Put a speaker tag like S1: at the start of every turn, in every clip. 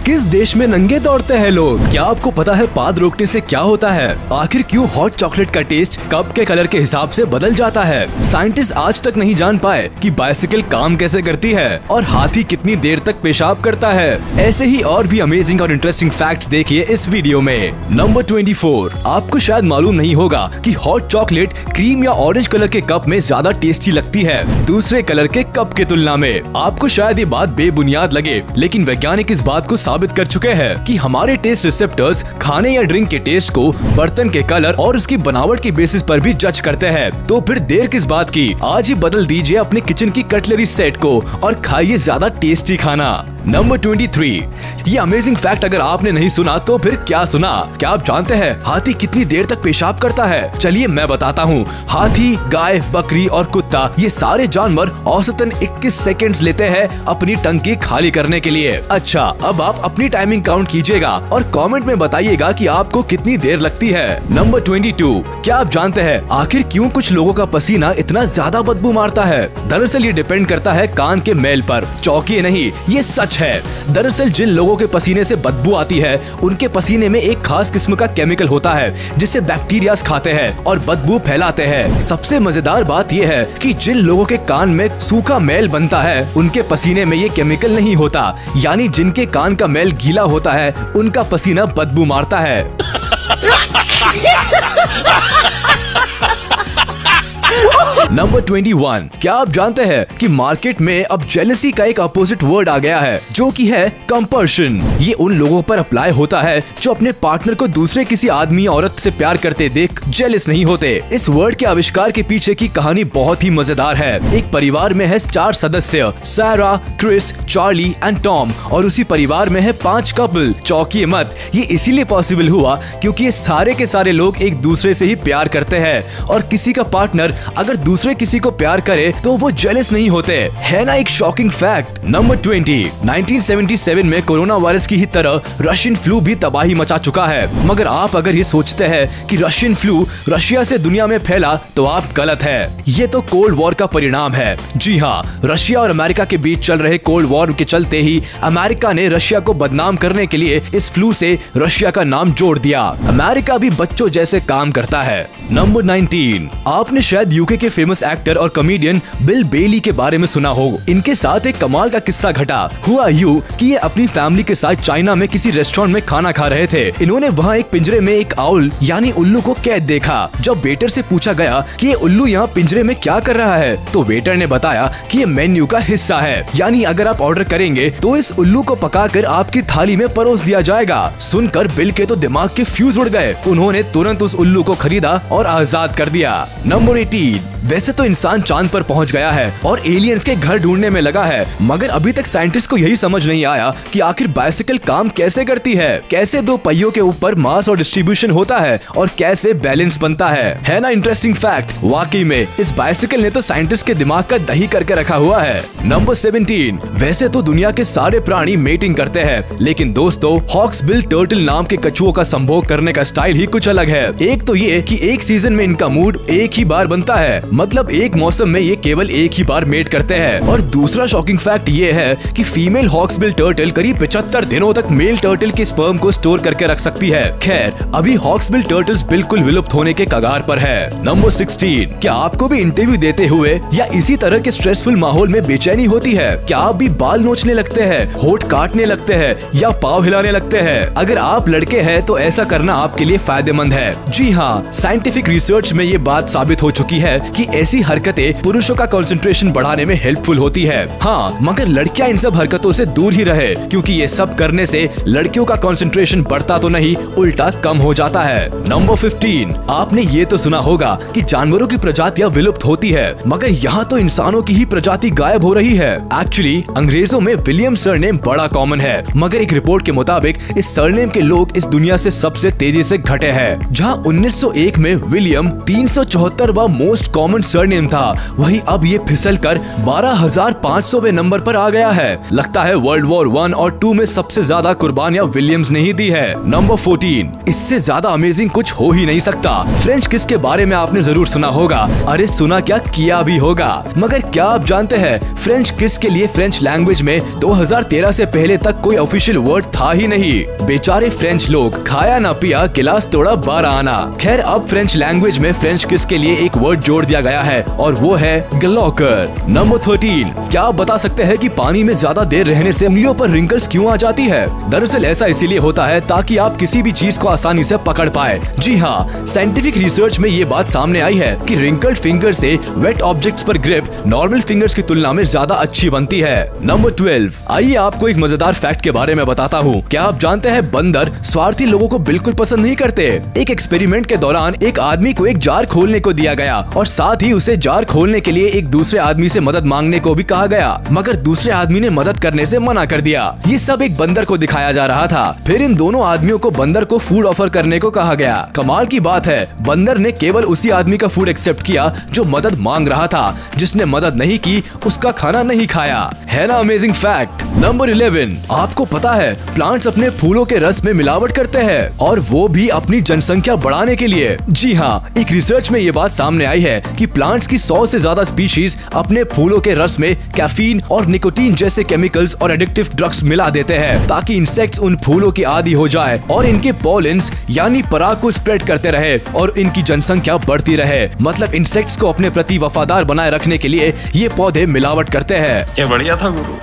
S1: किस देश में नंगे दौड़ते हैं लोग? क्या आपको पता है पाद रोकने से क्या होता है? आखिर क्यों हॉट चॉकलेट का टेस्ट कप के कलर के हिसाब से बदल जाता है? साइंटिस्ट आज तक नहीं जान पाए कि बाइसिकल काम कैसे करती है और हाथी कितनी देर तक पेशाब करता है। ऐसे ही और भी अमेजिंग और इंटरेस्टिंग फैक्ट्स देखिए इस वीडियो में। नंबर 24। आपको शायद मालूम नहीं होगा कि हॉट चॉकलेट क्रीम या ऑरेंज कलर के कप में ज्यादा टेस्टी लगती है दूसरे कलर के कप के तुलना में। आपको शायद ये बात बेबुनियाद लगे, लेकिन वैज्ञानिक इस बात को साबित कर चुके हैं कि हमारे टेस्ट रिसेप्टर्स खाने या ड्रिंक के टेस्ट को बर्तन के कलर और उसकी बनावट की बेसिस पर भी जज करते हैं। तो फिर देर किस बात की, आज ही बदल दीजिए अपने किचन की कटलरी सेट को और खाइए ज्यादा टेस्टी खाना। नंबर 23। ये अमेजिंग फैक्ट अगर आपने नहीं सुना तो फिर क्या सुना? क्या आप जानते हैं हाथी कितनी देर तक पेशाब करता है? चलिए मैं बताता हूँ। हाथी, गाय, बकरी और कुत्ता ये सारे जानवर औसतन 21 सेकंड्स लेते हैं अपनी टंकी खाली करने के लिए। अच्छा, अब आप अपनी टाइमिंग काउंट कीजिएगा और कमेंट में बताइएगा कि आपको कितनी देर लगती है। नंबर 22। क्या आप जानते हैं आखिर क्यों कुछ लोगों का पसीना इतना ज्यादा बदबू मारता है? दरअसल ये डिपेंड करता है कान के मैल पर। चौंकिए नहीं, ये सच है। दरअसल जिन लोगों के पसीने से बदबू आती है उनके पसीने में एक खास किस्म का केमिकल होता है जिसे बैक्टीरिया खाते हैं और बदबू फैलाते हैं। सबसे मजेदार बात यह है कि जिन लोगों के कान में सूखा मैल बनता है उनके पसीने में ये केमिकल नहीं होता, यानी जिनके कान का मैल गीला होता है उनका पसीना बदबू मारता है। नंबर 21। क्या आप जानते हैं कि मार्केट में अब जेलसी का एक अपोजिट वर्ड आ गया है जो कि है कंपल्शन। ये उन लोगों पर अप्लाई होता है जो अपने पार्टनर को दूसरे किसी आदमी या औरत से प्यार करते देख जेलस नहीं होते। इस वर्ड के आविष्कार के पीछे की कहानी बहुत ही मजेदार है। एक परिवार में है 4 सदस्य, सारा, क्रिस, चार्ली एंड टॉम, और उसी परिवार में है 5 कपल। चौंकिए मत, ये इसीलिए पॉसिबल हुआ क्योंकि ये सारे के सारे लोग एक दूसरे से ही प्यार करते हैं और किसी का पार्टनर अगर दूसरे किसी को प्यार करे तो वो जेलस नहीं होते। है ना एक शॉकिंग फैक्ट। नंबर 20। 1977 में कोरोना वायरस की ही तरह रशियन फ्लू भी तबाही मचा चुका है, मगर आप अगर ये सोचते हैं कि रशियन फ्लू रशिया से दुनिया में फैला तो आप गलत है। ये तो कोल्ड वॉर का परिणाम है। जी हाँ, रशिया और अमेरिका के बीच चल रहे कोल्ड वॉर के चलते ही अमेरिका ने रशिया को बदनाम करने के लिए इस फ्लू से रशिया का नाम जोड़ दिया। अमेरिका भी बच्चों जैसे काम करता है। नंबर 19। आपने शायद यूके के फेमस एक्टर और कॉमेडियन बिल बेली के बारे में सुना हो। इनके साथ एक कमाल का किस्सा घटा। हुआ यूं कि ये अपनी फैमिली के साथ चाइना में किसी रेस्टोरेंट में खाना खा रहे थे। इन्होंने वहाँ एक पिंजरे में एक आउल यानी उल्लू को कैद देखा। जब वेटर से पूछा गया कि ये उल्लू यहाँ पिंजरे में क्या कर रहा है तो वेटर ने बताया कि ये मेन्यू का हिस्सा है, यानी अगर आप ऑर्डर करेंगे तो इस उल्लू को पकाकर आपकी थाली में परोस दिया जाएगा। सुनकर बिल के तो दिमाग के फ्यूज उड़ गए। उन्होंने तुरंत उस उल्लू को खरीदा और आजाद कर दिया। नंबर 18। वैसे तो इंसान चांद पर पहुंच गया है और एलियंस के घर ढूंढने में लगा है, मगर अभी तक साइंटिस्ट को यही समझ नहीं आया कि आखिर बाइसिकल काम कैसे करती है, कैसे 2 पहियों के ऊपर मास और डिस्ट्रीब्यूशन होता है और कैसे बैलेंस बनता है ना इंटरेस्टिंग फैक्ट। वाकई में इस बाइसिकल ने तो साइंटिस्ट के दिमाग का दही करके रखा हुआ है। नंबर 17। वैसे तो दुनिया के सारे प्राणी मेटिंग करते हैं, लेकिन दोस्तों हॉक्सबिल टर्टल नाम के कछुओं का संभोग करने का स्टाइल ही कुछ अलग है। एक तो ये कि एक सीजन में इनका मूड एक ही बार बनता है, मतलब एक मौसम में ये केवल एक ही बार मेट करते हैं। और दूसरा शॉकिंग फैक्ट ये है कि फीमेल हॉक्सबिल टर्टल करीब 75 दिनों तक मेल टर्टल के स्पर्म को स्टोर करके रख सकती है। खैर, अभी हॉक्सबिल टर्टल्स बिल्कुल विलुप्त होने के कगार पर है। नंबर 16। क्या आपको भी इंटरव्यू देते हुए या इसी तरह के स्ट्रेसफुल माहौल में बेचैनी होती है? क्या आप भी बाल नोचने लगते हैं, होठ काटने लगते हैं या पाँव हिलाने लगते हैं? अगर आप लड़के हैं तो ऐसा करना आपके लिए फायदेमंद है। जी हाँ, साइंटिफिक रिसर्च में ये बात साबित हो चुकी है कि ऐसी हरकतें पुरुषों का कंसंट्रेशन बढ़ाने में हेल्पफुल होती है। हाँ, मगर लड़कियां इन सब हरकतों से दूर ही रहे, क्योंकि ये सब करने से लड़कियों का कंसंट्रेशन बढ़ता तो नहीं, उल्टा कम हो जाता है। नंबर 15। आपने ये तो सुना होगा कि जानवरों की प्रजातियां विलुप्त होती है, मगर यहाँ तो इंसानों की ही प्रजाति गायब हो रही है। एक्चुअली अंग्रेजों में विलियम सरनेम बड़ा कॉमन है, मगर एक रिपोर्ट के मुताबिक इस सरनेम के लोग इस दुनिया से सबसे तेजी से घटे हैं। जहाँ 1901 में विलियम 374वां मोस्ट कॉमन सरनेम था, वहीं अब ये फिसल कर 12,500वें नंबर पर आ गया है। लगता है वर्ल्ड वॉर 1 और 2 में सबसे ज्यादा कुर्बानियां विलियम्स ने ही दी है। नंबर 14, इससे ज्यादा अमेजिंग कुछ हो ही नहीं सकता। फ्रेंच किस के बारे में आपने जरूर सुना होगा, अरे सुना क्या, किया भी होगा। मगर क्या आप जानते हैं फ्रेंच किस के लिए फ्रेंच लैंग्वेज में 2013 से पहले तक कोई ऑफिशियल वर्ड था ही नहीं। बेचारे फ्रेंच लोग, खाया ना पिया गिलास तोड़ा 12 आना। खैर अब फ्रेंच लैंग्वेज में फ्रेंच किस के लिए एक वर्ड जोड़ दिया गया है और वो है ग्लॉकर। नंबर 13, क्या आप बता सकते हैं कि पानी में ज्यादा देर रहने से उंगलियों पर रिंकल्स क्यों आ जाती है? दरअसल ऐसा इसीलिए होता है ताकि आप किसी भी चीज को आसानी से पकड़ पाए। जी हाँ, साइंटिफिक रिसर्च में ये बात सामने आई है कि रिंकल्ड फिंगर से वेट ऑब्जेक्ट्स पर ग्रिप नॉर्मल फिंगर्स की तुलना में ज्यादा अच्छी बनती है। नंबर 12, आइए आपको एक मजेदार फैक्ट के बारे में बताता हूँ। क्या आप जानते हैं बंदर स्वार्थी लोगों को बिल्कुल पसंद नहीं करते। एक एक्सपेरिमेंट के दौरान एक आदमी को एक जार खोलने को दिया गया और साथ ही उसे जार खोलने के लिए एक दूसरे आदमी से मदद मांगने को भी कहा गया, मगर दूसरे आदमी ने मदद करने से मना कर दिया। ये सब एक बंदर को दिखाया जा रहा था। फिर इन दोनों आदमियों को बंदर को फूड ऑफर करने को कहा गया। कमाल की बात है, बंदर ने केवल उसी आदमी का फूड एक्सेप्ट किया जो मदद मांग रहा था। जिसने मदद नहीं की उसका खाना नहीं खाया। है ना अमेजिंग फैक्ट। नंबर 11, आपको पता है प्लांट्स अपने फूलों के रस में मिलावट करते हैं और वो भी अपनी जनसंख्या बढ़ाने के लिए। जी हाँ, एक रिसर्च में ये बात सामने आई है कि प्लांट्स की 100 से ज्यादा स्पीशीज अपने फूलों के रस में कैफीन और निकोटीन जैसे केमिकल्स और एडिक्टिव ड्रग्स मिला देते हैं ताकि इंसेक्ट्स उन फूलों की आदी हो जाए और इनके पॉलिन्स यानी पराग को स्प्रेड करते रहे और इनकी जनसंख्या बढ़ती रहे। मतलब इंसेक्ट्स को अपने प्रति वफादार बनाए रखने के लिए ये पौधे मिलावट करते हैं।
S2: क्या बढ़िया था गुरु।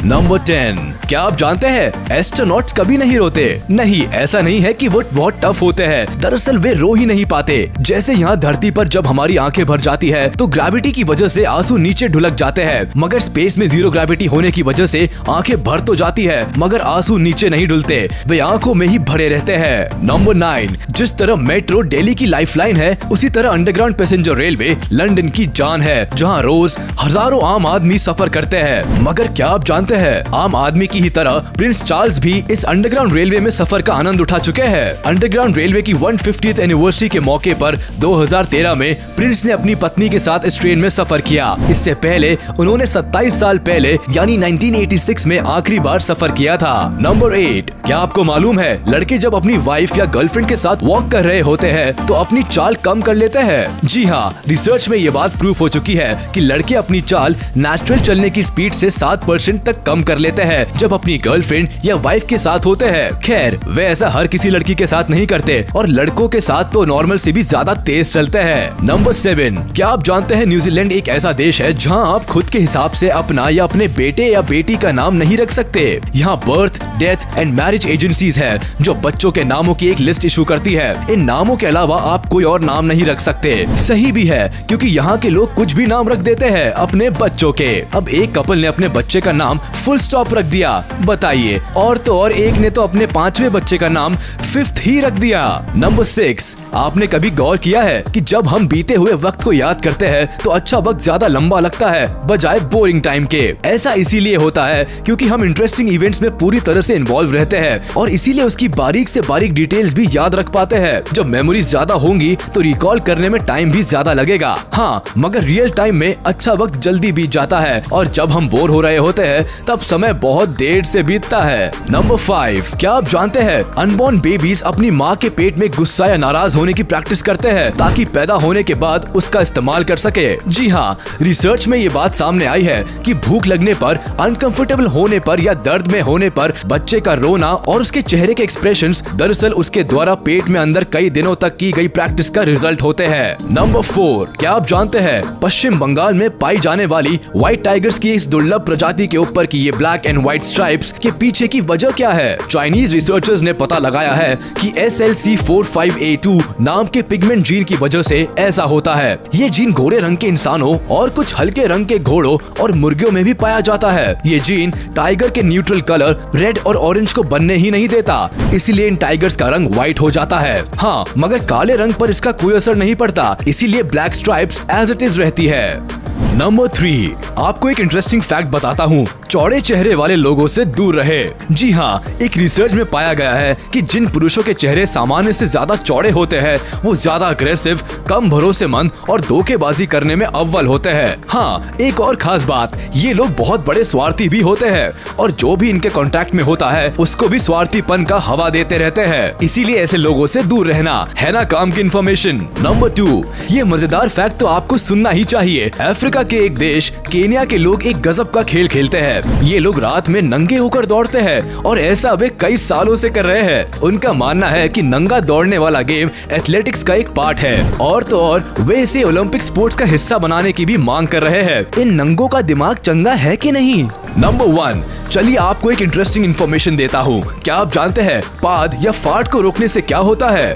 S1: नंबर 10, क्या आप जानते हैं एस्ट्रोनॉट्स कभी नहीं रोते? नहीं, ऐसा नहीं है कि वो बहुत टफ होते हैं, दरअसल वे रो ही नहीं पाते। जैसे यहाँ धरती पर जब हमारी आंखें भर जाती है तो ग्रेविटी की वजह से आंसू नीचे ढुलक जाते हैं, मगर स्पेस में जीरो ग्रेविटी होने की वजह से आंखें भर तो जाती है मगर आंसू नीचे नहीं ढुलते, वे आंखों में ही भरे रहते हैं। नंबर 9, जिस तरह मेट्रो दिल्ली की लाइफलाइन है उसी तरह अंडरग्राउंड पैसेंजर रेलवे लंदन की जान है, जहाँ रोज हजारों आम आदमी सफर करते हैं। मगर क्या आप जानते है आम आदमी की ही तरह प्रिंस चार्ल्स भी इस अंडरग्राउंड रेलवे में सफर का आनंद उठा चुके हैं। अंडरग्राउंड रेलवे की 150th एनिवर्सरी के मौके पर 2013 में प्रिंस ने अपनी पत्नी के साथ इस ट्रेन में सफर किया। इससे पहले उन्होंने 27 साल पहले यानी 1986 में आखिरी बार सफर किया था। नंबर 8, क्या आपको मालूम है लड़के जब अपनी वाइफ या गर्लफ्रेंड के साथ वॉक कर रहे होते हैं तो अपनी चाल कम कर लेते हैं? जी हाँ, रिसर्च में ये बात प्रूफ हो चुकी है कि लड़के अपनी चाल नेचुरल चलने की स्पीड से 7% तक कम कर लेते हैं जब अपनी गर्लफ्रेंड या वाइफ के साथ होते हैं। खैर वे ऐसा हर किसी लड़की के साथ नहीं करते और लड़कों के साथ तो नॉर्मल से भी ज्यादा तेज चलते हैं। नंबर 7, क्या आप जानते हैं न्यूजीलैंड एक ऐसा देश है जहां आप खुद के हिसाब से अपना या अपने बेटे या बेटी का नाम नहीं रख सकते। यहाँ birth, death and marriage agencies है जो बच्चों के नामों की एक लिस्ट इशू करती है। इन नामों के अलावा आप कोई और नाम नहीं रख सकते। सही भी है क्योंकि यहाँ के लोग कुछ भी नाम रख देते हैं अपने बच्चों के। अब एक कपल ने अपने बच्चे का नाम फुल स्टॉप रख दिया, बताइए। और तो और एक ने तो अपने 5वें बच्चे का नाम 5th ही रख दिया। नंबर 6, आपने कभी गौर किया है कि जब हम बीते हुए वक्त को याद करते हैं तो अच्छा वक्त ज्यादा लंबा लगता है बजाय बोरिंग टाइम के? ऐसा इसीलिए होता है क्योंकि हम इंटरेस्टिंग इवेंट्स में पूरी तरह से इन्वॉल्व रहते हैं और इसीलिए उसकी बारीक से बारीक डिटेल्स भी याद रख पाते हैं। जब मेमोरीज ज्यादा होंगी तो रिकॉल करने में टाइम भी ज्यादा लगेगा। हाँ, मगर रियल टाइम में अच्छा वक्त जल्दी बीत जाता है और जब हम बोर हो रहे होते हैं तब समय बहुत देर से बीतता है। नंबर 5, क्या आप जानते हैं अनबॉर्न बेबीज अपनी माँ के पेट में गुस्सा या नाराज होने की प्रैक्टिस करते हैं ताकि पैदा होने के बाद उसका इस्तेमाल कर सके। जी हाँ, रिसर्च में ये बात सामने आई है कि भूख लगने पर, अनकंफर्टेबल होने पर या दर्द में होने पर बच्चे का रोना और उसके चेहरे के एक्सप्रेशंस दरअसल उसके द्वारा पेट में अंदर कई दिनों तक की गई प्रैक्टिस का रिजल्ट होते हैं। नंबर 4, क्या आप जानते हैं पश्चिम बंगाल में पाई जाने वाली व्हाइट टाइगर्स की इस दुर्लभ प्रजाति के ऊपर की ये ब्लैक एंड व्हाइट स्ट्राइप्स के पीछे की वजह क्या है? चाइनीज रिसर्चर्स ने पता लगाया है कि SLC45A2 नाम के पिगमेंट जीन की वजह से ऐसा होता है। ये जीन घोड़े रंग के इंसानों और कुछ हल्के रंग के घोड़ों और मुर्गियों में भी पाया जाता है। ये जीन टाइगर के न्यूट्रल कलर रेड और ऑरेंज को बनने ही नहीं देता, इसीलिए इन टाइगर्स का रंग व्हाइट हो जाता है। हाँ, मगर काले रंग पर इसका कोई असर नहीं पड़ता, इसीलिए black stripes as it is रहती है। नंबर 3, आपको एक इंटरेस्टिंग फैक्ट बताता हूँ। चौड़े चेहरे वाले लोगों से दूर रहे। जी हाँ, एक रिसर्च में पाया गया है कि जिन पुरुषों के चेहरे सामान्य से ज्यादा चौड़े होते हैं वो ज्यादा अग्रेसिव, कम भरोसेमंद और धोखेबाजी करने में अव्वल होते हैं। हाँ, एक और खास बात, ये लोग बहुत बड़े स्वार्थी भी होते हैं और जो भी इनके कांटेक्ट में होता है उसको भी स्वार्थीपन का हवा देते रहते हैं। इसीलिए ऐसे लोगों से दूर रहना है ना काम की इन्फॉर्मेशन। नंबर 2, ये मजेदार फैक्ट तो आपको सुनना ही चाहिए। अफ्रीका के एक देश केन्या के लोग एक गजब का खेल खेलते हैं। ये लोग रात में नंगे होकर दौड़ते हैं और ऐसा वे कई सालों से कर रहे हैं। उनका मानना है कि नंगा दौड़ने वाला गेम एथलेटिक्स का एक पार्ट है और तो और वे इसे ओलंपिक स्पोर्ट्स का हिस्सा बनाने की भी मांग कर रहे हैं। इन नंगों का दिमाग चंगा है कि नहीं? नंबर 1, चलिए आपको एक इंटरेस्टिंग इन्फॉर्मेशन देता हूँ। क्या आप जानते हैं पाद या फार्ट को रोकने से क्या होता है?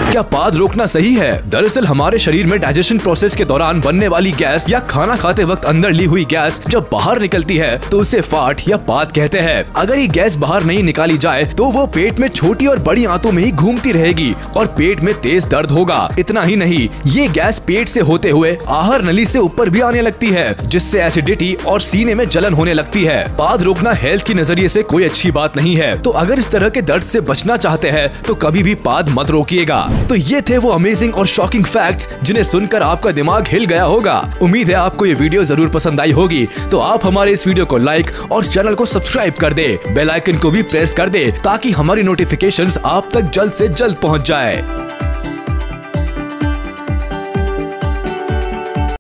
S1: क्या पाद रोकना सही है? दरअसल हमारे शरीर में डाइजेशन प्रोसेस के दौरान बनने वाली गैस या खाना खाते वक्त अंदर ली हुई गैस जब बाहर निकलती है तो उसे फार्ट या पाद कहते हैं। अगर ये गैस बाहर नहीं निकाली जाए तो वो पेट में छोटी और बड़ी आंतों में ही घूमती रहेगी और पेट में तेज दर्द होगा। इतना ही नहीं, ये गैस पेट से होते हुए आहार नली से ऊपर भी आने लगती है, जिससे एसिडिटी और सीने में जलन होने लगती है। पाद रोकना हेल्थ की नजरिए से कोई अच्छी बात नहीं है, तो अगर इस तरह के दर्द से बचना चाहते हैं तो कभी भी पाद मत रोकिएगा। तो ये थे वो अमेजिंग और शॉकिंग फैक्ट्स जिन्हें सुनकर आपका दिमाग हिल गया होगा। उम्मीद है आपको ये वीडियो जरूर पसंद आई होगी। तो आप हमारे इस वीडियो को लाइक और चैनल को सब्सक्राइब कर दे, बेल आइकन को भी प्रेस कर दे ताकि हमारी नोटिफिकेशंस आप तक जल्द से जल्द पहुंच जाए।